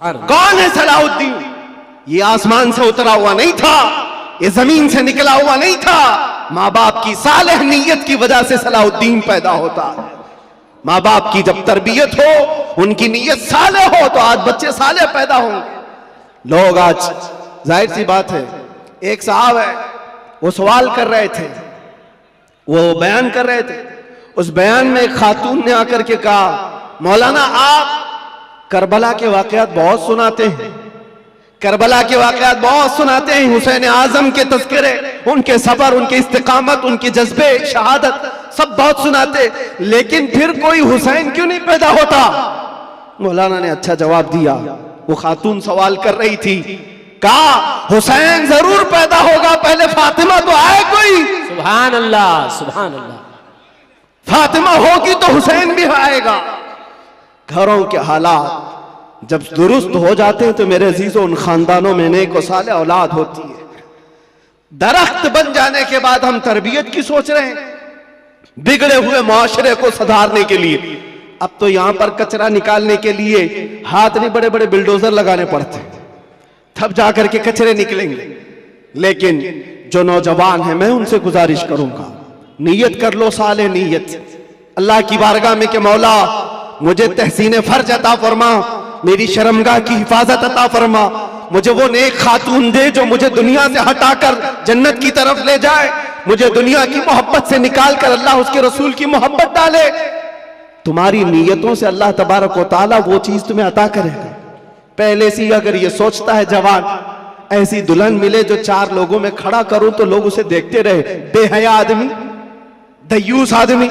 कौन है सलाहुद्दीन? ये आसमान से उतरा हुआ नहीं था, ये जमीन से निकला हुआ नहीं था। माँ बाप की सालेह नीयत की वजह से सलाहुद्दीन पैदा होता है। माँ बाप की जब तरबियत हो, उनकी नीयत सालेह हो, तो आज बच्चे सालेह पैदा होंगे। लोग आज, जाहिर सी बात है, एक साहब है, वो सवाल कर रहे थे, वो बयान कर रहे थे। उस बयान में एक खातून ने आकर के कहा, मौलाना आप करबला के वाकयात बहुत सुनाते हैं, करबला के वाकयात बहुत सुनाते हैं, हुसैन आजम के तज़किरे, उनके सबर, उनके इस्तिकामत, उनके जज्बे, शहादत सब बहुत सुनाते, लेकिन फिर कोई हुसैन क्यों नहीं पैदा होता? मौलाना ने अच्छा जवाब दिया। वो खातून सवाल कर रही थी, कहा हुसैन जरूर पैदा होगा, पहले फातिमा तो आए कोई। सुभान अल्लाह, सुभान अल्लाह। फातिमा होगी तो हुसैन भी आएगा। घरों के हालात जब दुरुस्त हो जाते हैं तो मेरे अजीजों, उन खानदानों में नेक व साले औलाद होती है। दरख्त बन जाने के बाद हम तरबियत की सोच रहे हैं, बिगड़े हुए माशरे को सुधारने के लिए। अब तो यहां पर कचरा निकालने के लिए हाथ नहीं, बड़े बड़े बिल्डोजर लगाने पड़ते हैं, तब जाकर के कचरे निकलेंगे। लेकिन जो नौजवान है, मैं उनसे गुजारिश करूंगा, नीयत कर लो, साले नीयत अल्लाह की बारगाह में कि मौला मुझे तहसीन फर्ज अता फरमा, मेरी शर्मगाह की हिफाजत अता फरमा, मुझे वो नेक खातून दे जो मुझे दुनिया से हटाकर जन्नत की तरफ ले जाए, मुझे दुनिया की मोहब्बत से निकाल कर अल्लाह उसके रसूल की मोहब्बत डाले। तुम्हारी नीयतों से अल्लाह तबारक व तआला वो चीज तुम्हें अता करेगा। पहले से अगर ये सोचता है जवान, ऐसी दुल्हन मिले जो चार लोगों में खड़ा करूं तो लोग उसे देखते रहे, बेहया आदमी, दयूस आदमी,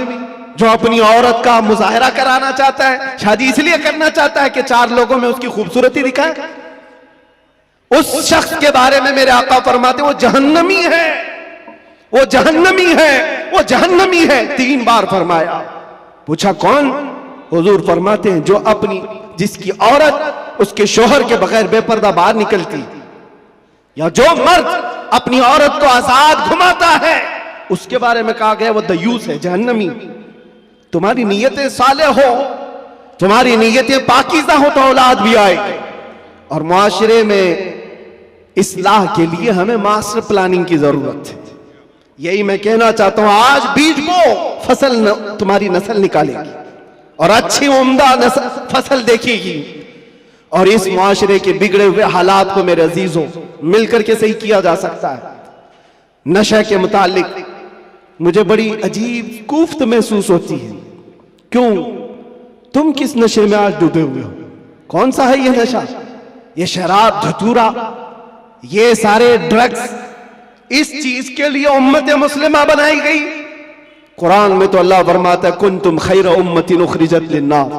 जो अपनी औरत का मुजाहरा कराना चाहता है, शादी इसलिए करना चाहता है कि चार लोगों में उसकी खूबसूरती दिखाए, उस शख्स के बारे में मेरे आका फरमाते वो जहन्नमी है, वो जहन्नमी है, वो जहन्नमी है। 3 बार फरमाया। पूछा कौन? हुजूर फरमाते हैं जो अपनी, जिसकी औरत उसके शोहर के बगैर बेपर्दा बाहर निकलती, या जो मर्द अपनी औरत को आजाद घुमाता है, उसके बारे में कहा गया वो दयूस है, जहन्नमी। तुम्हारी नीयतें साले हो, तुम्हारी नीयतें पाकीज़ा हो तो औलाद भी आएगी। और मुआशरे में इस्लाह के लिए हमें मास्टर प्लानिंग की जरूरत है। यही मैं कहना चाहता हूं, आज बीज बो, फसल तुम्हारी नस्ल निकालेगी और अच्छी उम्दा फसल देखेगी। और इस मुआशरे के बिगड़े हुए हालात को मेरे अजीजों मिलकर के सही किया जा सकता है। नशे के मुतालिक मुझे बड़ी अजीब कुफ्त महसूस होती है। क्यों? तुम किस नशे में आज डूबे हुए हो? कौन सा है ये नशा? ये शराब, धतूरा, ये सारे ड्रग्स, इस चीज के लिए उम्मत मुस्लिमा बनाई गई। कुरान में तो अल्लाह फरमाता है, कुंतुम खैर उम्मतिन उखरिजत लिन्नास,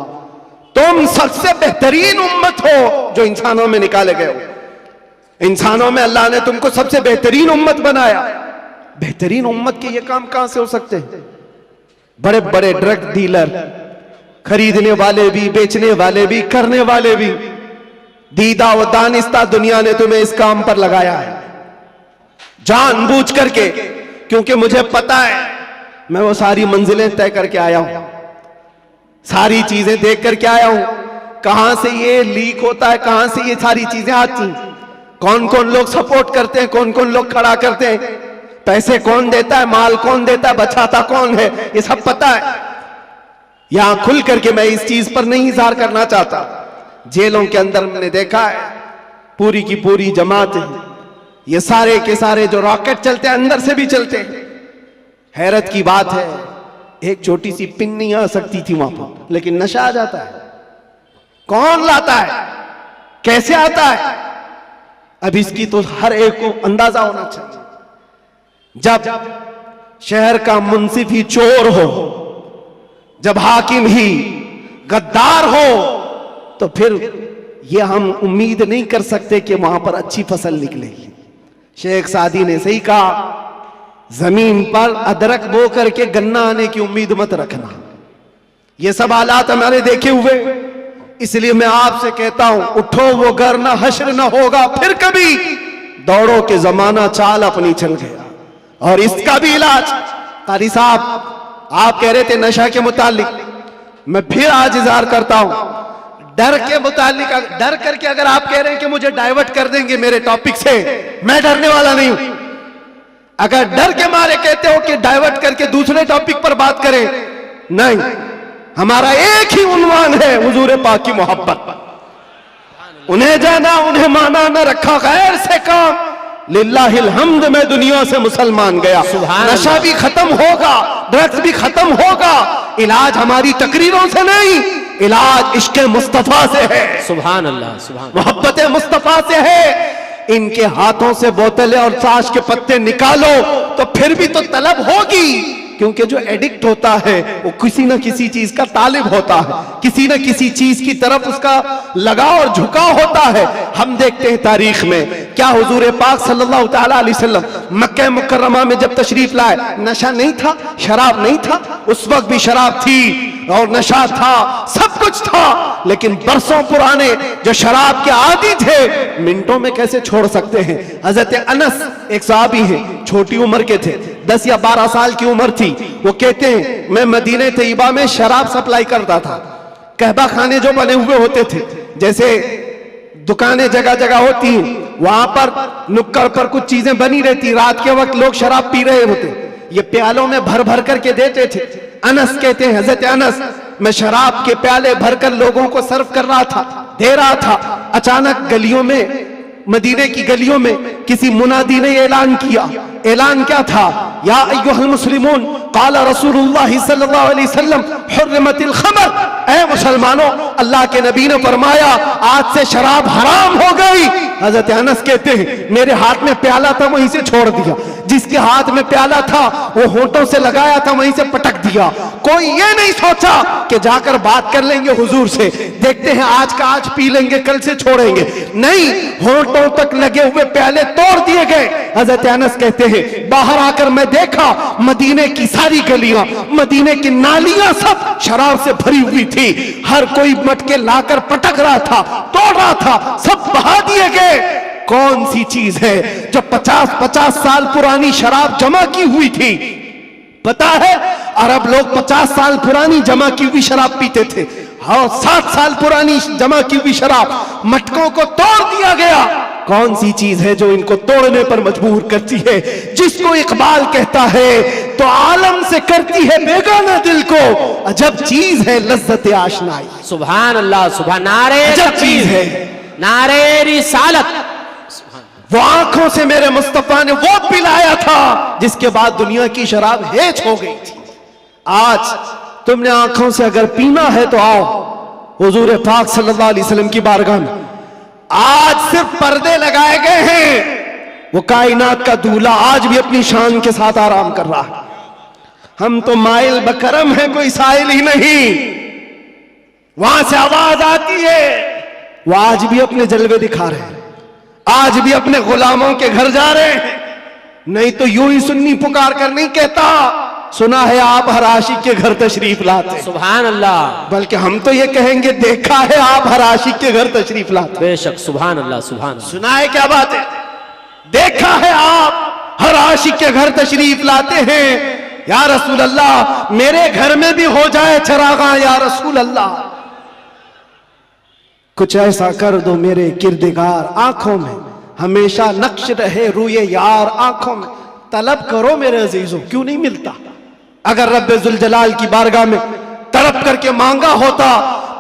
तुम सबसे बेहतरीन उम्मत हो जो इंसानों में निकाले गए हो। इंसानों में अल्लाह ने तुमको सबसे बेहतरीन उम्मत बनाया। बेहतरीन उम्मत के ये काम कहां से हो सकते हैं? बड़े बड़े ड्रग डीलर, खरीदने वाले भी, बेचने वाले भी, करने वाले भी, दीदा व दानिस्ता दुनिया ने तुम्हें इस काम पर लगाया है जानबूझ करके, क्योंकि मुझे पता है, मैं वो सारी मंजिलें तय करके आया हूं, सारी चीजें देख करके आया हूं, कहां से ये लीक होता है, कहां से ये सारी चीजें आती, कौन कौन लोग सपोर्ट करते हैं, कौन कौन लोग खड़ा करते हैं, पैसे कौन देता है, माल कौन देता है, बचाता कौन है, ये सब पता है। यहां खुल करके मैं इस चीज पर नहीं इज़हार करना चाहता। जेलों के अंदर मैंने देखा है, पूरी की पूरी जमात है, ये सारे के सारे जो रॉकेट चलते हैं अंदर से भी चलते हैं। हैरत की बात है, एक छोटी सी पिन नहीं आ सकती थी वहां पर, लेकिन नशा आ जाता है। कौन लाता है, कैसे आता है? अब इसकी तो हर एक को अंदाजा होना चाहिए। जब शहर का मुंसिफ ही चोर हो, जब हाकिम ही गद्दार हो, तो फिर ये हम उम्मीद नहीं कर सकते कि वहां पर अच्छी फसल निकलेगी। शेख सादी ने सही कहा, जमीन पर अदरक बो करके गन्ना आने की उम्मीद मत रखना। ये सब हालात हमारे देखे हुए, इसलिए मैं आपसे कहता हूं, उठो वो घर ना हश्र ना होगा फिर कभी, दौड़ो के जमाना चाल अपनी चल गया। और इसका भी इलाज, कारी साहब आप कह रहे थे नशा के मुतालिक, मैं फिर आज इज़हार करता हूं, डर के मुतालिक, डर करके अगर आप कह रहे हैं कि मुझे डाइवर्ट कर देंगे मेरे टॉपिक से, मैं डरने वाला नहीं हूं। अगर डर के मारे कहते हो कि डाइवर्ट करके दूसरे टॉपिक पर बात करें, नहीं, हमारा एक ही उन्वान है, हुजूर पाक की मोहब्बत। उन्हें जाना, उन्हें माना, न रखा गैर से काम। लिल्लाहिल हम्द, मैं दुनिया से मुसलमान गया। नशा भी खत्म होगा, ड्रग्स भी खत्म होगा। इलाज हमारी तकरीरों से नहीं, इलाज इश्क मुस्तफा से है। सुभान अल्लाह, सुभान मोहब्बत मुस्तफा से है। इनके हाथों से बोतलें और ताश के पत्ते निकालो तो फिर भी तो तलब होगी, क्योंकि जो एडिक्ट होता है वो किसी न किसी चीज का तालिब होता है, किसी न किसी चीज की तरफ उसका लगाव और झुकाव होता है। हम देखते हैं तारीख में क्या हुजूर पाक सल्लल्लाहु तआला अलैहि वसल्लम मक्का मुकर्रमा में जब तशरीफ लाए, नशा नहीं था, शराब नहीं था, उस वक्त भी शराब थी और नशा था, सब कुछ था, लेकिन बरसों पुराने जो शराब के आदी थे मिनटों में कैसे छोड़ सकते हैं। हजरत अनस एक सहाबी है, छोटी उम्र के थे, 10 या 12 साल की उम्र थी। वो कहते हैं मैं मदीने तैयबा में शराब सप्लाई करता था। कहबा खाने जो बने हुए होते थे, जैसे दुकानें जगह जगह होती हैं, वहां पर नुक्कड़ पर कुछ चीजें बनी रहती, रात के वक्त लोग शराब पी रहे होते, ये प्यालों में भर भर करके देते थे। अनस कहते हैं, हजरत अनस, मैं शराब के प्याले भरकर लोगों को सर्व कर रहा था, दे रहा था। अचानक गलियों में, मदीने की गलियों में किसी मुनादी ने ऐलान किया। ऐलान क्या था? या अय्युहल मुस्लिमून क़ाल रसूलुल्लाह सल्लल्लाहु अलैहि वसल्लम हुर्रिमतिल खमर। ऐ मुसलमानों, अल्लाह के नबी ने फरमाया आज से शराब हराम हो गई। हजरत अनस कहते हैं मेरे हाथ में प्याला था, वहीं से छोड़ दिया। जिसके हाथ में प्याला था वो होंठों से लगाया था, वहीं से पटक दिया। कोई ये नहीं सोचा कि जाकर बात कर लेंगे हुजूर से, देखते हैं आज का आज पी लेंगे, कल से छोड़ेंगे। नहीं, होंठों तक लगे हुए प्याले तोड़ दिए गए। हजरत अनस कहते हैं बाहर आकर मैं देखा मदीने की सारी गलियां, मदीने की नालियां सब शराब से भरी हुई थी। हर कोई मटके लाकर पटक रहा था, तोड़ रहा था, सब बहा दिए गए। कौन सी चीज है जो 50-50 साल पुरानी शराब जमा की हुई थी? पता है, अरब लोग 50 साल पुरानी जमा की हुई शराब पीते थे। हाँ, 7 साल पुरानी जमा की हुई शराब, मटकों को तोड़ दिया गया। कौन सी चीज है जो इनको तोड़ने पर मजबूर करती है? जिसको इकबाल कहता है तो आलम से करती है बेगाना दिल को, अजब चीज है लज्जत आशनाई। सुभान अल्लाह, सुभान, नारे अजब चीज है, नारे रिसालत। वो आंखों से मेरे मुस्तफा ने वो पिलाया था जिसके बाद दुनिया की शराब हेच हो गई थी। आज तुमने आंखों से अगर पीना है तो आओ हुजूर पाक सल्लल्लाहु अलैहि वसल्लम की बारगाह में। आज सिर्फ पर्दे लगाए गए हैं, वो कायनात का दूल्हा आज भी अपनी शान के साथ आराम कर रहा है। हम तो माइल बकरम है, कोई साइल ही नहीं। वहां से आवाज आती है, वो आज भी अपने जलवे दिखा रहे हैं, आज भी अपने गुलामों के घर जा रहे हैं। नहीं तो यूं ही सुन्नी पुकार कर नहीं कहता सुना है आप हर आशिक के घर तशरीफ लाते। सुभान अल्लाह, बल्कि हम तो ये कहेंगे देखा है आप हर आशिक के घर तशरीफ लाते। बेशक, सुभान अल्लाह, सुभान अल्लाह। सुना है क्या बात है? देखा है आप हर आशिक के घर तशरीफ लाते हैं। या रसूल अल्लाह, मेरे घर में भी हो जाए चरागा, या रसूल अल्लाह कुछ ऐसा कर दो मेरे किरदगार, आंखों में हमेशा नक्श रहे रूए यार, आंखों में तलब करो मेरे अजीजों, क्यों नहीं मिलता? अगर रब्बे जुल जलाल की बारगाह में तड़प करके मांगा होता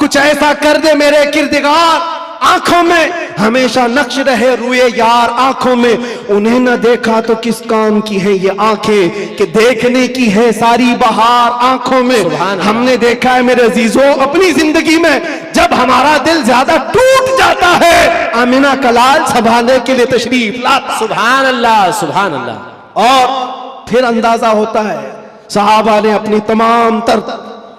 कुछ ऐसा कर दे मेरे किरदगार, आंखों में हमेशा नक्श रहे रूए यार, आंखों में उन्हें न देखा तो किस काम की है ये आंखें कि देखने की है सारी बहार, आंखों में हमने देखा है मेरे अजीजों अपनी जिंदगी में, जब हमारा दिल ज्यादा टूट जाता है आमिना कलाल संभालने के लिए तशरीफ लाता। सुभान अल्लाह, सुभान अल्लाह। और फिर अंदाजा होता है सहाबा ने अपनी तमाम तर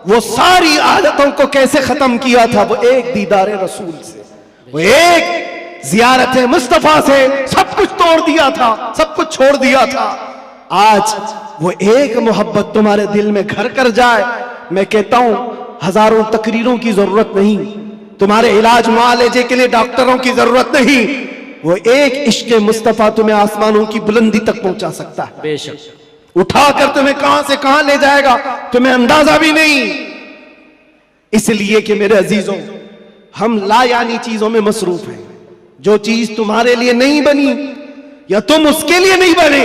वो सारी आदतों को कैसे खत्म किया था। वो एक दीदार रसूल से, वो एक जियारत मुस्तफा से सब कुछ तोड़ दिया था, सब कुछ छोड़ दिया था। आज वो एक मोहब्बत तुम्हारे दिल में घर कर जाए, मैं कहता हूं हजारों तकरीरों की जरूरत नहीं, तुम्हारे इलाज मुआलजे के लिए डॉक्टरों की जरूरत नहीं, वो एक इश्क मुस्तफा तुम्हें आसमानों की बुलंदी तक पहुंचा सकता है। बेशक, उठाकर तुम्हें कहां से कहां ले जाएगा तुम्हें अंदाजा भी नहीं। इसलिए कि मेरे अजीजों, हम ला यानी चीजों में मसरूफ हैं। जो चीज तुम्हारे लिए नहीं बनी या तुम उसके लिए नहीं बने,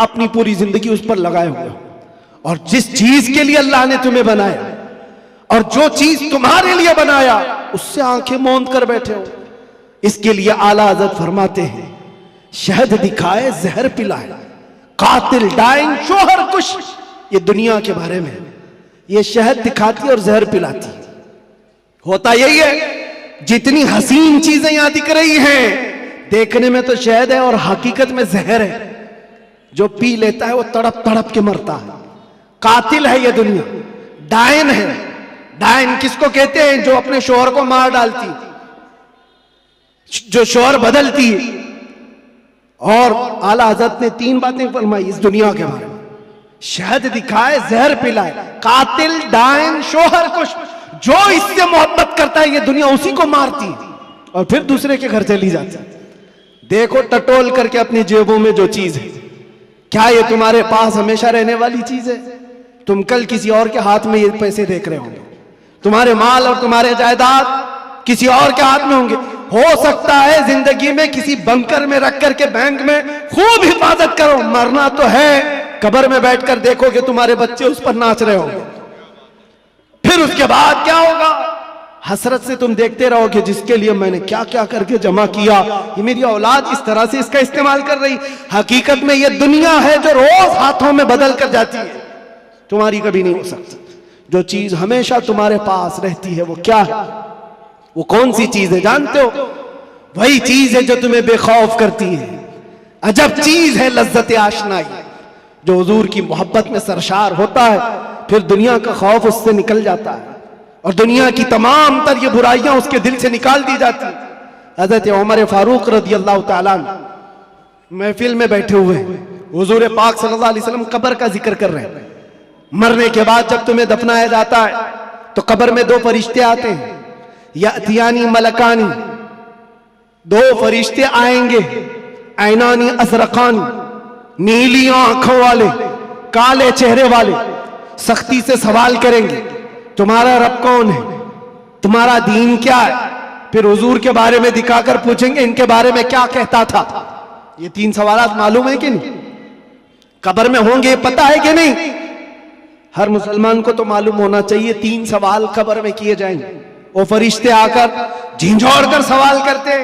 अपनी पूरी जिंदगी उस पर लगाए हुए हो। और जिस चीज के लिए अल्लाह ने तुम्हें बनाया और जो चीज तुम्हारे लिए बनाया, उससे आंखें मूंद कर बैठे हो। इसके लिए आला हज़रत फरमाते हैं, शहद दिखाए जहर पिलाए, कातिल डाइन शोहर कुश। ये दुनिया के बारे में, ये शहद दिखाती और जहर पिलाती। होता यही है, जितनी हसीन चीजें यहां दिख रही हैं, देखने में तो शहद है और हकीकत में जहर है। जो पी लेता है वो तड़प तड़प के मरता है। कातिल है ये दुनिया, डायन है। डायन किसको कहते हैं? जो अपने शोहर को मार डालती, जो शोहर बदलती है। और आला हज़रत ने 3 बातें फरमाई इस दुनिया के बारे में, शहद दिखाए जहर पिलाए, कातिल डायन शोहर कुश। जो इससे मोहब्बत करता है ये दुनिया उसी को मारती है और फिर दूसरे के घर चली जाती है। देखो टटोल करके अपनी जेबों में जो चीज है, क्या ये तुम्हारे पास हमेशा रहने वाली चीज है? तुम कल किसी और के हाथ में ये पैसे देख रहे होंगे, तुम्हारे माल और तुम्हारे जायदाद किसी और के हाथ में होंगे। हो सकता है जिंदगी में किसी बंकर में रख करके बैंक में खूब हिफाजत करो, मरना तो है, कब्र में बैठकर देखोगे तुम्हारे बच्चे उस पर नाच रहे होंगे। फिर उसके बाद क्या होगा? हसरत से तुम देखते रहोगे, जिसके लिए मैंने क्या क्या करके जमा किया, ये मेरी औलाद इस तरह से इसका इस्तेमाल कर रही। हकीकत में ये दुनिया है जो रोज हाथों में बदल कर जाती है, तुम्हारी कभी नहीं हो सकती। जो चीज हमेशा तुम्हारे पास रहती है वो क्या है? वो कौन सी चीज है जानते हो? वही चीज है जो तुम्हें बेखौफ करती है। अजब चीज है लज्जत आशनाई। जो हुजूर की मोहब्बत में सरशार होता है, फिर दुनिया का खौफ उससे निकल जाता है और दुनिया की तमाम तर ये बुराइयां उसके दिल से निकाल दी जाती। हजरत उमर फारूक रज़ी अल्लाह तआला महफिल में बैठे हुए हुजूर पाक सल्लल्लाहु अलैहि वसल्लम कब्र का जिक्र कर रहे हैं। मरने के बाद जब तुम्हें दफनाया जाता है तो कब्र में 2 फरिश्ते आते हैं, यातियानी मलकानी। 2 फरिश्ते आएंगे, ऐनानी अज़रक़ानी, नीली आंखों वाले, काले चेहरे वाले, सख्ती से सवाल करेंगे, तुम्हारा रब कौन है, तुम्हारा दीन क्या है। फिर हुजूर के बारे में दिखाकर पूछेंगे, इनके बारे में क्या कहता था। ये 3 सवालात मालूम है कि नहीं? कब्र में होंगे, पता है कि नहीं? हर मुसलमान को तो मालूम होना चाहिए 3 सवाल कब्र में किए जाएंगे। वो फरिश्ते आकर झिंझोड़ कर सवाल करते,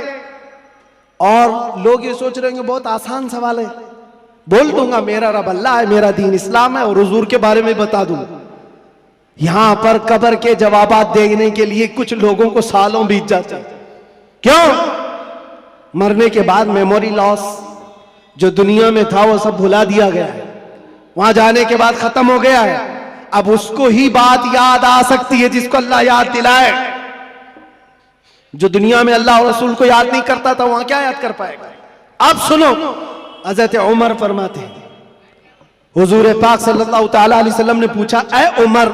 और लोग ये सोच रहे होंगे बहुत आसान सवाल है, बोल दूंगा मेरा रब अल्लाह है, मेरा दीन इस्लाम है और हुजूर के बारे में बता दूंगा। यहां पर कब्र के जवाबात देने के लिए कुछ लोगों को सालों बीत जाते हैं। क्यों? मरने के बाद मेमोरी लॉस, जो दुनिया में था वो सब भुला दिया गया है, वहां जाने के बाद खत्म हो गया है। अब उसको ही बात याद आ सकती है जिसको अल्लाह याद दिलाए। जो दुनिया में अल्लाह और रसूल को याद नहीं करता था, वहां क्या याद कर पाएगा? अब सुनो, हज़रत उमर फरमाते हैं, हुजूर पाक सल्लल्लाहु ताला अलैहि वसल्लम ने पूछा, ऐ उमर,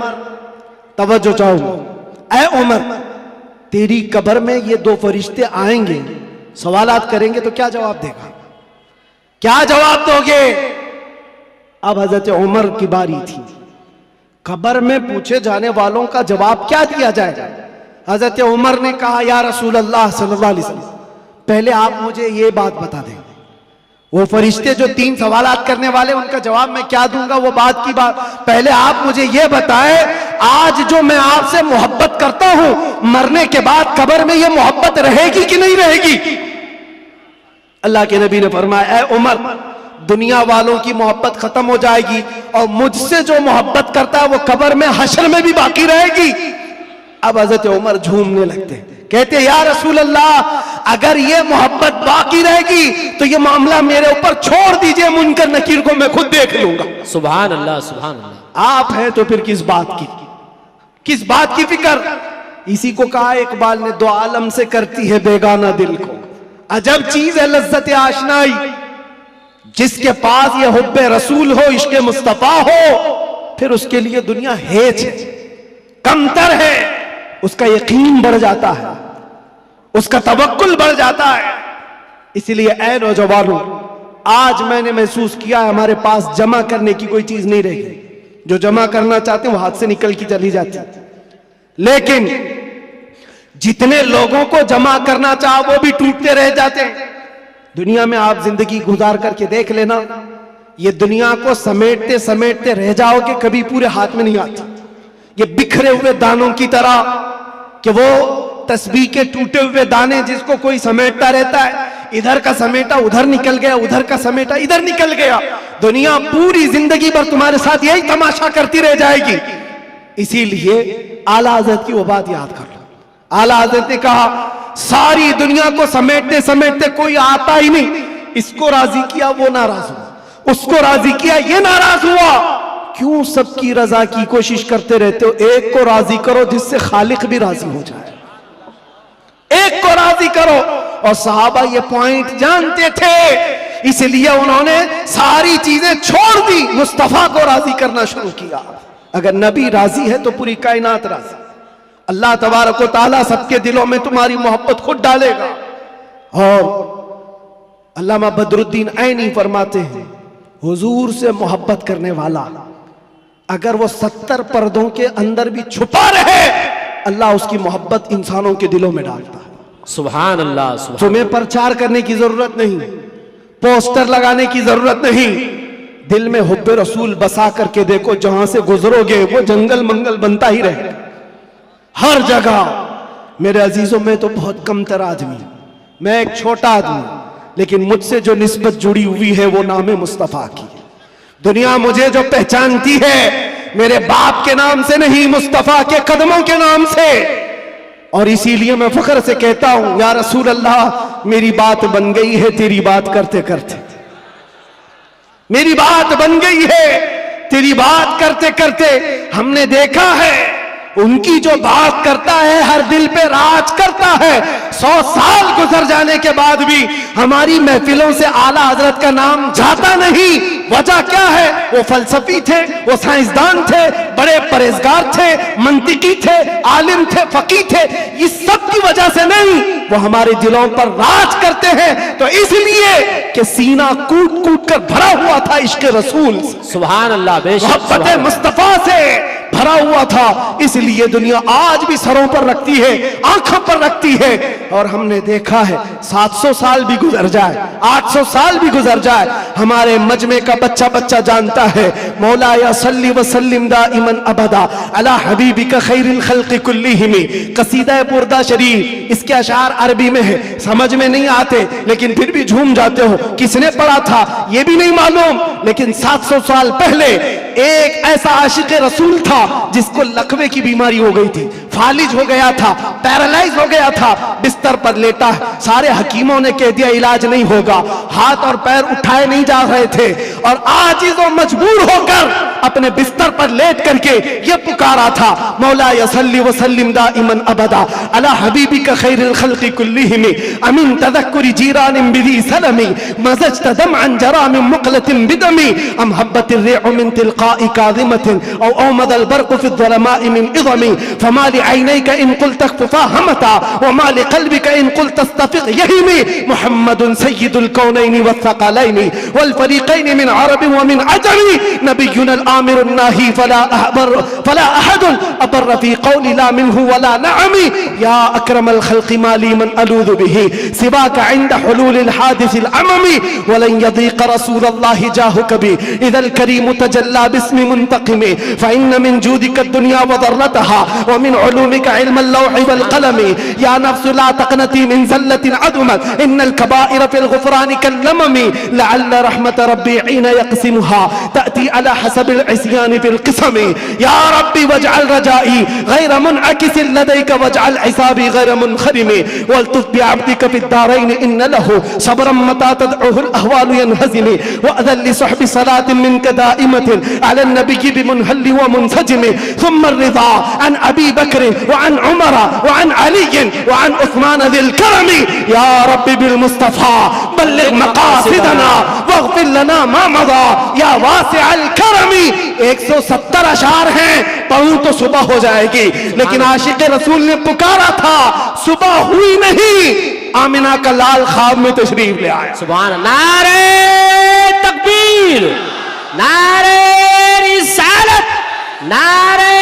तवज्जो चाहूंगा, ऐ उमर, तेरी कब्र में ये 2 फरिश्ते आएंगे, सवालात करेंगे तो क्या जवाब देगा? क्या जवाब दोगे? अब हज़रत उमर की बारी थी। कब्र में पूछे जाने वालों का जवाब क्या दिया जाएगा? हज़रत उमर ने कहा, या रसूल अल्लाह सल्लल्लाहु अलैहि वसल्लम, पहले आप मुझे ये बात बता दें, वो फरिश्ते जो 3 सवालात करने वाले, उनका जवाब मैं क्या दूंगा वो बात की बात। पहले आप मुझे ये बताएं, आज जो मैं आपसे मोहब्बत करता हूं, मरने के बाद कब्र में ये मोहब्बत रहेगी कि नहीं रहेगी? अल्लाह के नबी ने फरमाया, ऐ उमर, दुनिया वालों की मोहब्बत खत्म हो जाएगी और मुझसे जो मोहब्बत करता है वो कब्र में हश्र में भी बाकी रहेगी। अब हज़रत उमर झूमने लगते, कहते, या रसूल अल्लाह, अगर ये मोहब्बत बाकी रहेगी तो ये मामला मेरे ऊपर छोड़ दीजिए, मुनकर नकीर को मैं खुद देख लूंगा। सुभान अल्लाह, सुभान अल्लाह। आप हैं तो फिर किस बात की फिक्र? इसी को कहा इकबाल ने, 2 आलम से करती है बेगाना दिल को। अजब चीज है लज्जत आशनाई। जिसके पास ये हुब्बे रसूल हो, इश्क़े मुस्तफा हो, फिर उसके लिए दुनिया हेच है, कमतर है, उसका यकीन बढ़ जाता है, उसका तवक्कुल बढ़ जाता है। इसलिए ऐ नौजवानों, आज मैंने महसूस किया है हमारे पास जमा करने की कोई चीज नहीं रहेगी। जो जमा करना चाहते हैं वो हाथ से निकल की चली जाती है। लेकिन जितने लोगों को जमा करना चाहो वो भी टूटते रह जाते हैं। दुनिया में आप जिंदगी गुजार करके देख लेना, ये दुनिया को समेटते समेटते रह जाओगे, कभी पूरे हाथ में नहीं आती। ये बिखरे हुए दानों की तरह कि वो तस्बीह के टूटे हुए दाने जिसको कोई समेटता रहता है, इधर का समेटा उधर निकल गया, उधर का समेटा इधर निकल गया। दुनिया पूरी जिंदगी भर तुम्हारे साथ यही तमाशा करती रह जाएगी। इसीलिए आला हज़रत की वो बात याद कर लो। आला हज़रत ने कहा सारी दुनिया को समेटते समेटते कोई आता ही नहीं, इसको राजी किया वो नाराज हुआ, उसको राजी किया ये नाराज हुआ। क्यों सबकी रजा की कोशिश करते रहते हो? एक को राजी करो जिससे खालिक भी राजी हो जाए, एक को राजी करो। और सहाबा ये पॉइंट जानते थे, इसलिए उन्होंने सारी चीजें छोड़ दी, मुस्तफा को राजी करना शुरू किया। अगर नबी राजी है तो पूरी कायनात राजी। अल्लाह तबारक व तआला सबके दिलों में तुम्हारी मोहब्बत खुद डालेगा। और अल्लामा बदरुद्दीन ऐनी फरमाते हैं, हुजूर से मोहब्बत करने वाला अगर वो 70 पर्दों के अंदर भी छुपा रहे, अल्लाह उसकी मोहब्बत इंसानों के दिलों में डालता है। सुभान अल्लाह, सुभान। तुम्हें प्रचार करने की जरूरत नहीं, पोस्टर लगाने की जरूरत नहीं, दिल में हुब्बे रसूल बसा करके देखो, जहां से गुजरोगे वो जंगल मंगल बनता ही रहेगा हर जगह। मेरे अजीजों, में तो बहुत कमतर आदमी, मैं एक छोटा आदमी, लेकिन मुझसे जो निस्बत जुड़ी हुई है वो नाम मुस्तफा की। दुनिया मुझे जो पहचानती है मेरे बाप के नाम से नहीं, मुस्तफा के कदमों के नाम से। और इसीलिए मैं फख्र से कहता हूं, या रसूल अल्लाह, मेरी बात बन गई है तेरी बात करते करते, मेरी बात बन गई है तेरी बात करते करते। हमने देखा है उनकी जो बात करता है हर दिल पे राज करता है। 100 साल गुजर जाने के बाद भी हमारी महफिलों से आला हजरत का नाम जाता नहीं। वजह क्या है? वो फलसफी थे, वो साइंसदान थे, बड़े परहेजगार थे, मंतिकी थे, आलिम थे, फकी थे। इस सब की वजह से नहीं, वो हमारे दिलों पर राज करते हैं। तो इसलिए कि सीना कूट कूट कर भरा हुआ था इश्क रसूल, सुभान अल्लाह, मोहब्बत मुस्तफा से भरा हुआ था। इसलिए दुनिया आज भी सरों पर रखती है, आंखों पर रखती है। और हमने देखा है 700 साल भी गुजर जाए, 800 साल भी गुजर जाए, हमारे मजमे का बच्चा बच्चा जानता है, मौला या सल्ली व सल्लिम दाइमन अबदा अला हबीबिका खैरिल खल्क़ि कुल्लिहिम। कसीदा बुर्दा शरीफ, इसके अशार अरबी में है, समझ में नहीं आते लेकिन फिर भी झूम जाते हो। किसने पढ़ा था ये भी नहीं मालूम, लेकिन 700 साल पहले एक ऐसा आशिक रसूल था जिसको लकवे की बीमारी हो गई थी, फालिज हो गया था, पैरालाइज हो गया था, बिस्तर पर लेटा है। सारे हकीमों ने कह दिया इलाज नहीं होगा, हाथ और पैर उठाए नहीं जा रहे थे। और आजिज़ और मजबूर होकर अपने बिस्तर पर लेट करके ये पुकारा था, मौला यसल्ली व सल्लिम दाइमन अबदा अला हबीबिका खैरिल खल्क़ि कुल्लिहिम अमिन तदक्कुरि जीरानिन बिदी सलमी मज़ज्त दमअन जरा मिन मुक़लतिन बिदमी अम हब्बतिर रिअ मिन तिलक़ाइ काज़िमतिन औ औमदल बर्क़ु फ़ि ज़लमाइ मिन इज़मी फमा लिअयनैका इन क़ुल्त अख़फ़ा हमता व मा लिक़ल्बिका इन क़ुल्त अस्तफ़िक़ यहीमी मुहम्मदुन सय्यिदुल कौनैनि वस्सक़लैनि वल फ़रीक़ैनि मिन अरब व मिन अजमी नबियुनल आमिरुन नाही फला अहदुन अबर फ़ी क़ौलि ला मिन्हु वला नअमी या अक्रमल ख़ल्क़ि माली मन अलूज़ु बिही सिवाका इंद हुलूलिल हादिसिल अममी वलन यज़ीक़ रसूलल्लाहि जाहुक बि इज़ल करीम तजल्ला बिस्मि मुंतक़िमी फ़इन्न मिन जूदिका दुनिया व ज़र्रतहा व मिन उलूमिका इल्मल लौहि वल क़लमी या नफ्सु ला तक़नती मिन ज़ल्लतिन अदुमत इन्नल कबाइर फ़िल ग़ुफ़रानि कल्लममी लअल्ल रहमत रब्बी हीन यक़सिमुहा तअती अला हसबिल इस्यानि फ़िल क़िसमी या रब्बी वजअल रजाई गैर मुनअकिसिन लदैका वजअल हिसाबी गैर मुनख़रिमी वल्तुफ़ बिअब्दिका फ़िद दारैन इन्न लहु सब्रन मता तदउहुल अहवालु यनहज़िमी वअज़ल लिसहबि सलातिन मिनका दाइमतिन अला नबिय्यि बिमुनहल्लि व मुनसजिमी थुम्मा रिज़ा अन अबी बकर व अन उमर व अन अली व अन उस्मान ज़िल करमी या रब्बी बिल मुस्तफ़ा बल्लिग़ मक़ासिदना वग़फ़िर लना मा मज़ा या वासिअल करमी। 170 अशार हैं, पढ़ूं तो सुबह हो जाएगी, लेकिन आशिक रसूल ने पुकारा था, सुबह हुई नहीं, आमिना का लाल ख्वाब में तशरीफ ले आया। सुभान अल्लाह। नारे तकबीर, नारे रिसालत, नारे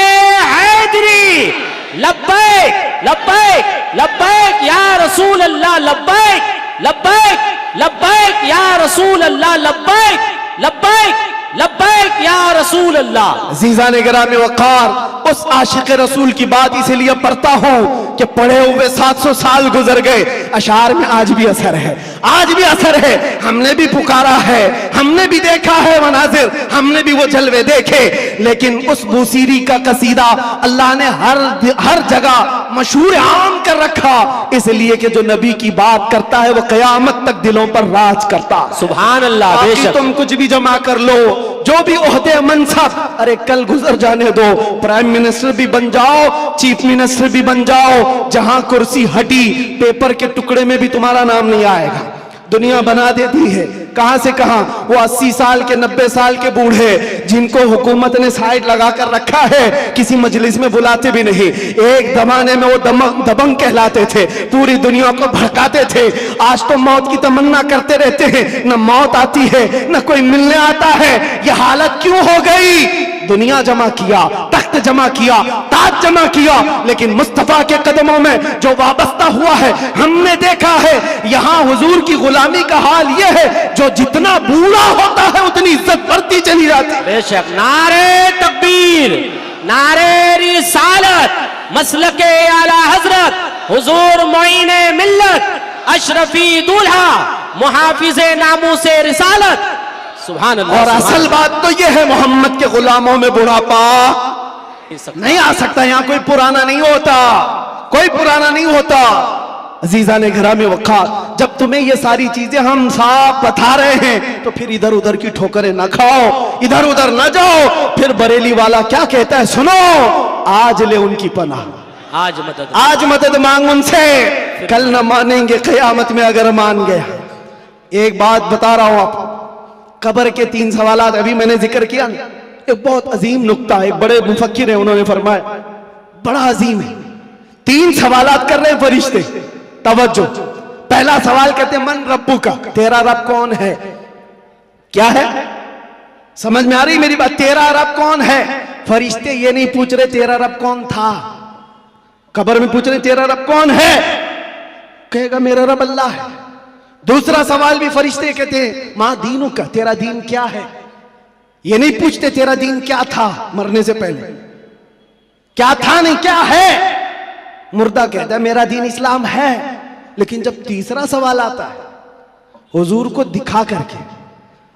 हैदरी, लब्बैक लब्बैक लब्बैक या रसूल अल्लाह, लब्बैक लब्बैक लब्बैक या रसूल अल्लाह, लब्बैक लब्बैक लब्बैक या रसूल अल्लाह। अज़ीज़ान गिरामी वक़ार, उस आशिक रसूल की बात इसीलिए पढ़ता हूँ कि पढ़े हुए 700 साल गुजर गए, अशार में आज भी असर है, आज भी असर है। हमने भी पुकारा है, हमने भी देखा है मनाजिर, हमने भी वो जलवे देखे, लेकिन उस बूसीरी का कसीदा अल्लाह ने हर जगह मशहूर आम कर रखा, इसलिए कि जो नबी की बात करता है वो क़यामत तक दिलों पर राज करता है। सुभान अल्लाह। बाकी बेशक तुम कुछ भी जमा कर लो, जो भी ओहदे मनसब, अरे कल गुजर जाने दो, प्राइम मिनिस्टर भी बन जाओ, चीफ मिनिस्टर भी बन जाओ, जहां कुर्सी हटी पेपर के टुकड़े में भी तुम्हारा नाम नहीं आएगा। दुनिया बना देती है कहां से कहां, वो 80 साल के 90 साल के बूढ़े जिनको हुकूमत ने साइड लगा कर रखा है, किसी मजलिस में बुलाते भी नहीं। एक जमाने में वो दबंग कहलाते थे, पूरी दुनिया को भड़काते थे। आज तो मौत की तमन्ना करते रहते हैं, न मौत आती है न कोई मिलने आता है। ये हालत क्यों हो गई? दुनिया जमा किया, तख्त जमा किया, ताज जमा किया, लेकिन मुस्तफा के कदमों में जो वाबस्ता हुआ है हमने देखा है। यहां हुजूर की गुलामी का हाल यह है, जो जितना बूढ़ा होता है उतनी इज्जत बढ़ती चली जाती है। बेशक। नारे तकबीर, नारे रिसालत, मसलके आला हजरत, हुजूर मोइने मिल्लत, अशरफी दूल्हा, मुहाफिजे नामूसे रिसालत। सुभान अल्लाह। और असल बात तो यह है, मोहम्मद के गुलामों में बुढ़ापा नहीं आ सकता। यहाँ कोई पुराना नहीं होता, कोई पुराना नहीं होता। अजीजा ने घरामे वक़ार, जब तुम्हें ये सारी चीजें हम साफ बता रहे हैं तो फिर इधर उधर की ठोकरें ना खाओ, इधर उधर ना जाओ। फिर बरेली वाला क्या कहता है सुनो, आज ले उनकी पनाह, आज मदद मांग उनसे, कल न मानेंगे क़यामत में अगर मान गया। एक बात बता रहा हूं आपको, कब्र के 3 सवालात अभी मैंने जिक्र किया ना, एक बहुत अजीम नुक्ता है, एक बड़े मुफक्किर है, उन्होंने फरमाया बड़ा अजीम है। 3 सवालात कर रहे हैं फरिश्ते, तवज्जो। पहला सवाल कहते हैं मन रब्बू का, तेरा रब कौन है? क्या है? समझ में आ रही मेरी बात? तेरा रब कौन है? फरिश्ते ये नहीं पूछ रहे तेरा रब कौन था, कब्र में पूछ रहे तेरा रब कौन है? कहेगा मेरा रब अल्लाह है। दूसरा सवाल भी फरिश्ते कहते हैं मां दीनों का, तेरा दीन क्या है? ये नहीं पूछते तेरा दीन क्या था मरने से पहले, क्या था नहीं क्या है। मुर्दा कहता है मेरा दीन इस्लाम है। लेकिन जब तीसरा सवाल आता है हुजूर को दिखा करके,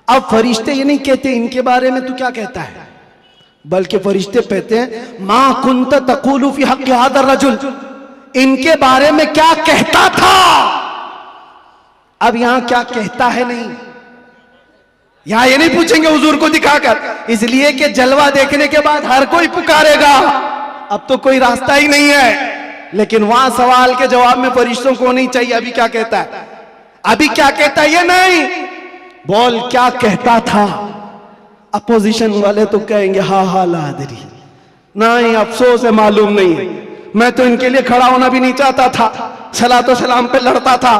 अब फरिश्ते ये नहीं कहते इनके बारे में तू क्या कहता है, बल्कि फरिश्ते कहते हैं मां कुंत तक़ूलु फी हक़्क़ि हाज़ा रजुल, इनके बारे में क्या कहता था। अब यहां क्या कहता है नहीं, यहां ये नहीं पूछेंगे हुजूर को दिखाकर, इसलिए कि जलवा देखने के बाद हर कोई पुकारेगा, अब तो कोई रास्ता ही नहीं है। लेकिन वहां सवाल के जवाब में फरिश्तों को नहीं चाहिए अभी क्या कहता है, अभी क्या कहता है ये नहीं, बोल क्या कहता था। अपोजिशन वाले तो कहेंगे हा हा लादरी, नहीं अफसोस है मालूम नहीं है, मैं तो इनके लिए खड़ा होना भी नहीं चाहता था, सलातो सलाम पे लड़ता था,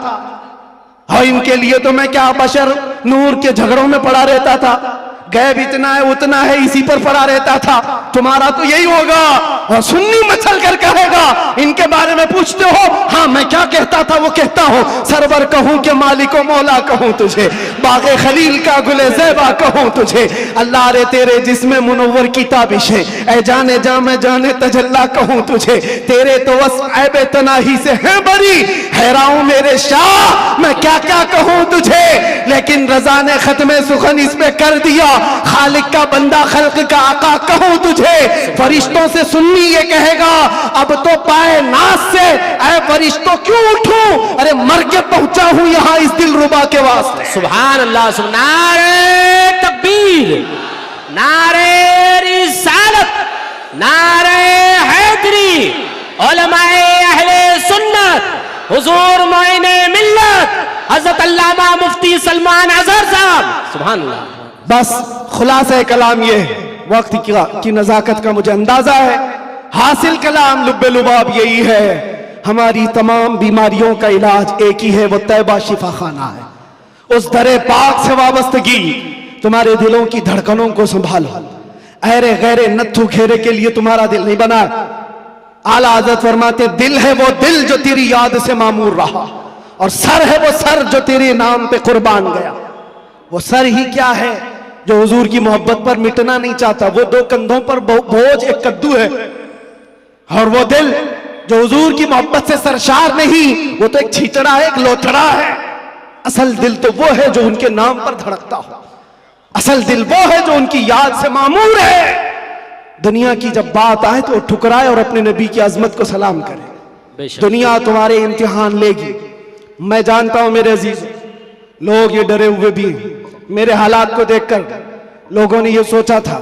और इनके लिए तो मैं क्या बशर नूर के झगड़ों में पड़ा रहता था, गैब इतना है उतना है इसी पर पड़ा रहता था। तुम्हारा तो यही होगा। और सुन्नी मचल कर कहेगा इनके बारे में पूछते हो, हाँ मैं क्या कहता था वो कहता हूं, सरवर कहूं कि मालिको मौला कहूं तुझे, बागे खलील का गुले ज़ेबा कहूं तुझे, अल्लाह रे तेरे जिस्म मुनव्वर की ताबिश है, ऐ जाने जा मैं जाने तजल्ला कहूं तुझे, तेरे तो वस्फ़ ऐबे तनाही से है बरी, हैरान मेरे शाह मैं क्या क्या कहूं तुझे। लेकिन रजा ने खत्मे सुखन इस पे कर दिया, खालिक का बंदा खल्क का आका कहूं तुझे। फरिश्तों से सुन्नी ये कहेगा अब तो पाए नास से ऐ फरिश्तों क्यों उठूं, अरे मर के पहुंचा हूं यहां इस दिलरुबा के वास्ते। सुभान अल्लाह। नारे तकबीर, नारे रिसालत, नारे हैदरी, उलमाए अहले सुन्नत, हुजूर मोइने मिल्लत, हज़रत अल्लामा मुफ्ती सलमान अज़हर साहब। सुभान अल्लाह। बस खुलासा कलाम ये वक्त की नजाकत का मुझे अंदाजा है, हासिल कलाम लुब्बे लुबाब यही है, हमारी तमाम बीमारियों का इलाज एक ही है, वो तैबा शिफा खाना है। उस दरे पाक से वाबस्तगी तुम्हारे दिलों की धड़कनों को संभालो, अहरे गैरे नत्थु घेरे के लिए तुम्हारा दिल नहीं बना। आला हज़रत फरमाते दिल है वो दिल जो तेरी याद से मामूर रहा, और सर है वो सर जो तेरे नाम पे कुर्बान गया। वो सर ही क्या है जो हुजूर की मोहब्बत पर मिटना नहीं चाहता। वो दो कंधों पर बोझ एक कद्दू है, और वो दिल जो हुजूर की मोहब्बत से सरशार नहीं, वो तो एक छीचड़ा है, एक लोथड़ा है। असल दिल तो वो है जो उनके नाम पर धड़कता हो। असल दिल वो है जो उनकी याद से मामूर है। दुनिया की जब बात आए तो ठुकराए और अपने नबी की अजमत को सलाम करे। दुनिया तुम्हारे इम्तिहान लेगी। मैं जानता हूं मेरे अजीज, लोग ये डरे हुए भी हैं। मेरे हालात को देखकर लोगों ने ये सोचा था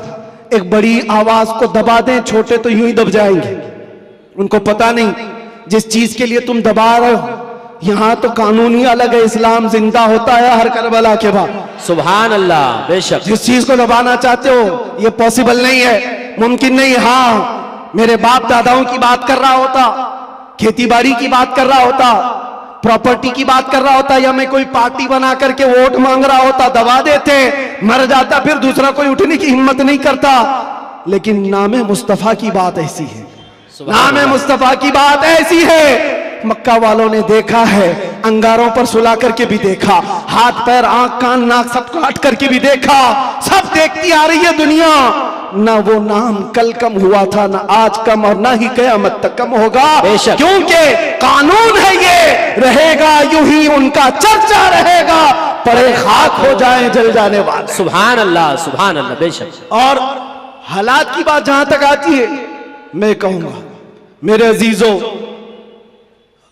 एक बड़ी आवाज को दबा दें, छोटे तो यूं ही दब जाएंगे। उनको पता नहीं जिस चीज के लिए तुम दबा रहे हो, यहां तो कानून ही अलग है। इस्लाम जिंदा होता है हर करबला के बाद। सुभान अल्लाह। बेशक जिस चीज को दबाना चाहते हो ये पॉसिबल नहीं है, मुमकिन नहीं। हाँ, मेरे बाप दादाओं की बात कर रहा होता, खेती बाड़ी की बात कर रहा होता, प्रॉपर्टी की बात कर रहा होता, या मैं कोई पार्टी बना करके वोट मांग रहा होता, दबा देते, मर जाता, फिर दूसरा कोई उठने की हिम्मत नहीं करता। लेकिन नाम मुस्तफा की बात ऐसी है, नाम मुस्तफा की बात ऐसी है। मक्का वालों ने देखा है, अंगारों पर सुला करके भी देखा, हाथ पैर आंख कान नाक सब काट करके भी देखा। सब देखती आ रही है दुनिया। ना वो नाम कल कम हुआ था, ना आज कम, और ना ही कयामत तक कम होगा। क्योंकि कानून है ये, रहेगा यूं ही उनका चर्चा रहेगा, पड़े खाक हो जाए जल जाने वाले। सुभान अल्लाह, सुभान अल्लाह। बेशक। और हालात की बात जहां तक आती है, मैं कहूंगा मेरे अजीजों,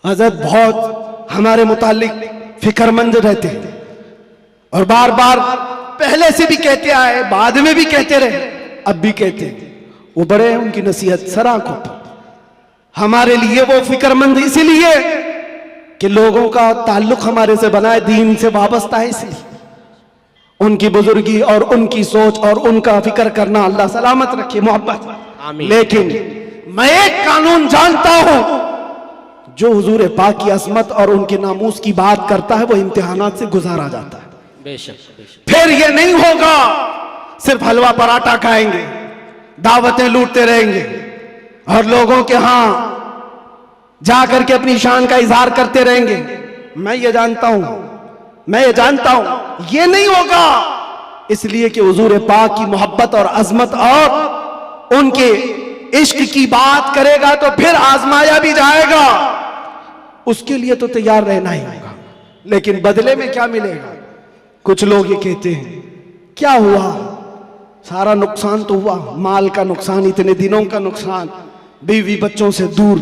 हजरत बहुत हमारे मुतालिक फिक्रमंद रहते हैं, और बार बार पहले से भी कहते आए, बाद में भी कहते रहे, अब भी कहते हैं। वो बड़े हैं, उनकी नसीहत सर आंखों पर। हमारे लिए वो फिक्रमंद इसीलिए कि लोगों का ताल्लुक हमारे से बना है, दीन से वाबस्ता है, इसलिए उनकी बुजुर्गी और उनकी सोच और उनका फिक्र करना अल्लाह सलामत रखे, मोहब्बत। लेकिन मैं एक कानून जानता हूं, जो हुजूर पाक की असमत और उनके नामूस की बात करता है वो इम्तिहानात से गुजारा जाता है। बेशक, बेशक। फिर ये नहीं होगा सिर्फ हलवा पराठा खाएंगे, दावतें लूटते रहेंगे, और लोगों के यहां जाकर के अपनी शान का इजहार करते रहेंगे। मैं ये जानता हूं ये नहीं होगा, इसलिए कि हुजूर पाक की मोहब्बत और अजमत और उनके इश्क की बात करेगा तो फिर आजमाया भी जाएगा। उसके लिए तो तैयार रहना ही होगा, लेकिन बदले में क्या मिलेगा? कुछ लोग ये कहते हैं क्या हुआ, सारा नुकसान तो हुआ, माल का नुकसान, इतने दिनों का नुकसान, बीवी बच्चों से दूर,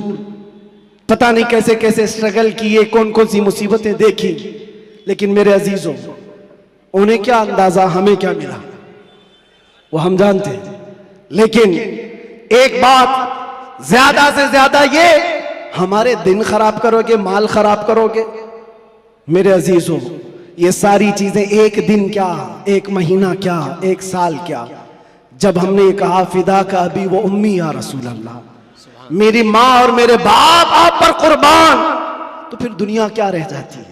पता नहीं कैसे कैसे स्ट्रगल किए, कौन कौन सी मुसीबतें देखी। लेकिन मेरे अजीजों, उन्हें क्या अंदाजा, हमें क्या मिला, वो हम जानते हैं। लेकिन एक बात ज्यादा से ज्यादा ये, हमारे दिन खराब करोगे, माल खराब करोगे। मेरे अजीजों, ये सारी चीजें एक दिन क्या, एक महीना क्या, एक साल क्या, जब हमने ये कहा फिदा का अभी वो उम्मी या रसूल अल्लाह, मेरी माँ और मेरे बाप आप पर कुर्बान, तो फिर दुनिया क्या रह जाती है।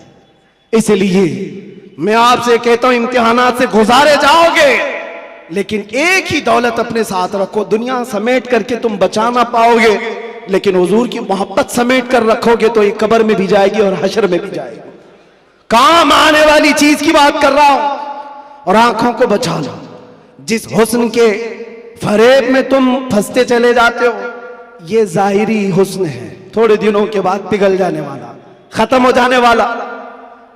इसलिए मैं आपसे कहता हूं, इम्तिहानात से गुजारे जाओगे, लेकिन एक ही दौलत अपने साथ रखो। दुनिया समेट करके तुम बचा ना पाओगे, लेकिन हुजूर की मोहब्बत समेट कर रखोगे तो ये कब्र में भी जाएगी और हशर में भी जाएगी। काम आने वाली चीज की बात कर रहा हूं, और आंखों को बचा लो। जिस हुस्न के फरेब में तुम फंसते चले जाते हो, ये जाहिरी हुस्न है, थोड़े दिनों के बाद पिघल जाने वाला, खत्म हो जाने वाला।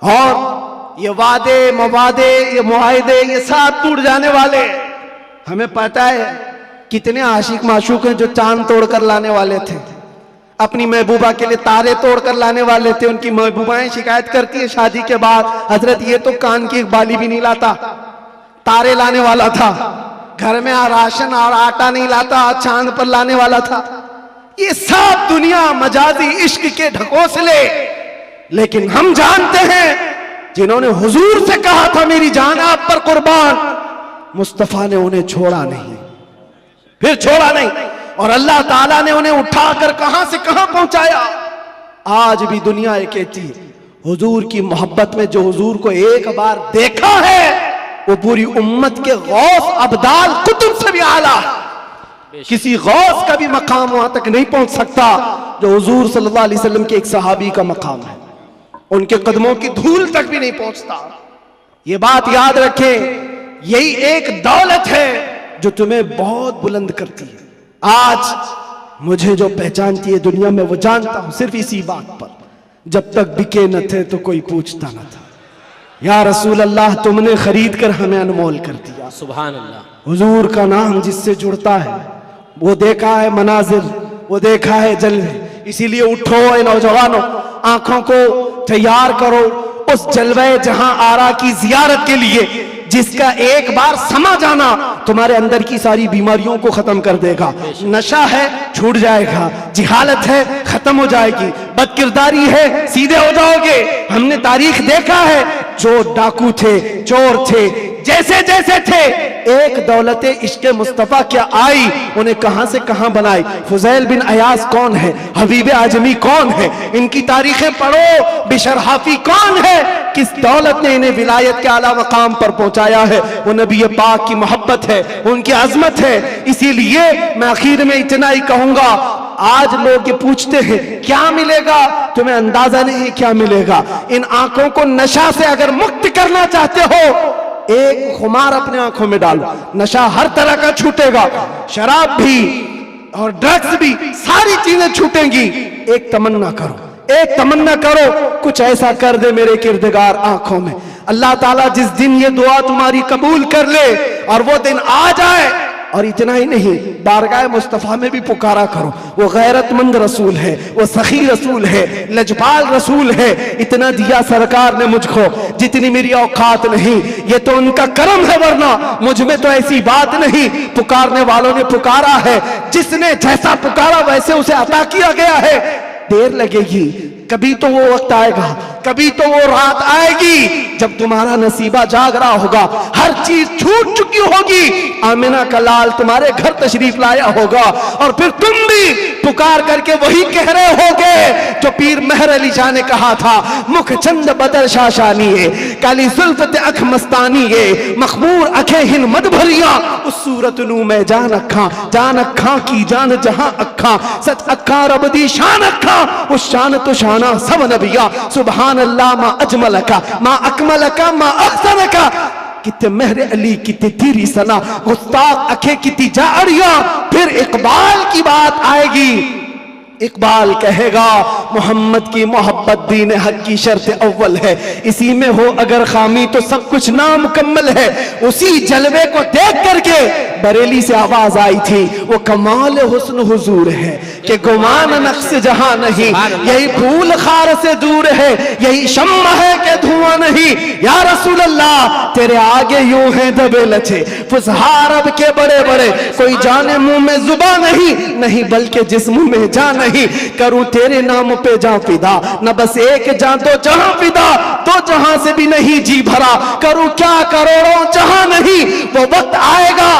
और ये वादे मवादे, ये मुआहिदे, ये सब टूट जाने वाले। हमें पता है कितने आशिक माशूक हैं जो चांद तोड़ कर लाने वाले थे, अपनी महबूबा के लिए तारे तोड़ कर लाने वाले थे। उनकी महबूबाएं शिकायत करती है शादी के बाद, हजरत ये तो कान की एक बाली भी नहीं लाता, तारे लाने वाला था, घर में राशन और आटा नहीं लाता, चांद पर लाने वाला था। ये सब दुनिया मजाजी इश्क के ढकोसले। लेकिन हम जानते हैं जिन्होंने हुजूर से कहा था मेरी जान आप पर कुर्बान, मुस्तफा ने उन्हें छोड़ा नहीं, फिर छोड़ा नहीं, और अल्लाह ताला ने उन्हें उठाकर कहां से कहां पहुंचाया। आज भी दुनिया ये कहती है हुजूर की मोहब्बत में जो हुजूर को एक बार देखा है वो पूरी उम्मत के गौस अब्दाल कुतुब से भी आला। किसी गौस का भी मकाम वहां तक नहीं पहुंच सकता जो हुजूर सल्लल्लाहु अलैहि वसल्लम के एक सहाबी का मकाम है। उनके कदमों की धूल तक भी नहीं पहुंचता। ये बात याद रखें, यही एक दौलत है जो तुम्हें बहुत बुलंद करती है। आज मुझे जो पहचानती है दुनिया में वो जानता हूं सिर्फ इसी बात पर, जब तक बिके न थे तो कोई पूछता न था। या रसूल अल्लाह, तुमने खरीद कर हमें अनमोल कर दिया। सुभान अल्लाह। हुजूर का नाम जिससे जुड़ता है वो देखा है मनाजिर, वो देखा है जलवे। इसीलिए उठो ए नौजवानों, आंखों को तैयार करो उस जलवे जहां आरा की जियारत के लिए, जिसका एक बार समा जाना तुम्हारे अंदर की सारी बीमारियों को खत्म कर देगा। नशा है छूट जाएगा, जिहालत है खत्म हो जाएगी, बदकिरदारी है सीधे हो जाओगे। हमने तारीख देखा है, जो डाकू थे, चोर थे, जैसे जैसे थे, एक दौलत इश्क मुस्तफा क्या आई, उन्हें कहां से कहां बनाई। फुजैल बिन अयास कौन है, हबीब आजमी कौन है, इनकी तारीखें पढ़ो। बिशर हाफी कौन है, किस दौलत ने इन्हें विलायत के आला मकाम पर पहुंचाया है। वो नबी पाक की मोहब्बत है, उनकी अजमत है। इसीलिए मैं आखिर में इतना ही कहूंगा, आज लोग ये पूछते हैं क्या मिलेगा, तुम्हें अंदाजा नहीं क्या मिलेगा। इन आंखों को नशा से अगर मुक्त करना चाहते हो, एक खुमार अपने आंखों में डालो, नशा हर तरह का छूटेगा, शराब भी और ड्रग्स भी, सारी चीजें छूटेंगी। एक तमन्ना करो, एक तमन्ना करो, कुछ ऐसा कर दे मेरे किरदगार आंखों में। अल्लाह ताला जिस दिन ये दुआ तुम्हारी कबूल कर ले और वो दिन आ जाए, और इतना ही नहीं, बारगाह मुस्तफा में भी पुकारा करो। वो गैरतमंद रसूल है, वो सखी रसूल है, लजपाल रसूल है। इतना दिया सरकार ने मुझको जितनी मेरी औकात नहीं, ये तो उनका करम है, वरना मुझ में तो ऐसी बात नहीं। पुकारने वालों ने पुकारा है, जिसने जैसा पुकारा वैसे उसे अता किया गया है। देर लगेगी, कभी तो वो वक्त आएगा, कभी तो वो रात आएगी जब तुम्हारा नसीबा जाग रहा होगा, हर चीज छूट चुकी होगी। आमिना का लाल तुम्हारे घर तशरीफ लाया होगा और फिर तुम भी पुकार करके वही कह रहे होगे जो पीर मेहर अली शाह ने कहा था, मुख चंद बदर शाशानी है, काली सुल्फत अख मस्तानी है, मखमूर अखे हिन मद भरिया, उस सूरत नू मैं जान अखा की जान जहां अखा, सच अखा रब दी शान अखा, उस शान तो शाना सब नबिया। सुभान अल्लाह मा अजमल का, मा अकमल का, मा अहसन का। कितने मेहर अली कितनी तेरी सना, गुस्ताख अखे कितनी जाड़िया। फिर इकबाल की बात आएगी, इकबाल कहेगा मोहम्मद की मोहब्बत दीन हक की शर्त अव्वल है, इसी में हो अगर खामी तो सब कुछ नामुकम्मल है। उसी जलवे को देख करके बरेली से आवाज आई थी, वो कमाल हुस्न हुजूर है कि गुमान नक्श जहां नहीं, यही फूल खार से दूर है, यही शम्मा है कि धुआं नहीं। या रसूल अल्लाह, तेरे आगे यूं है दबे लचे फुसहा अरब के बड़े बड़े, कोई जाने मुंह में जुबा नहीं बल्कि जिस्म में जान नहीं। करूं तेरे नाम पे जा फिदा, न बस एक जा तो जहां फिदा, तो जहां से भी नहीं जी भरा। करूं क्या करोड़ों जहां नहीं, वो वक्त आएगा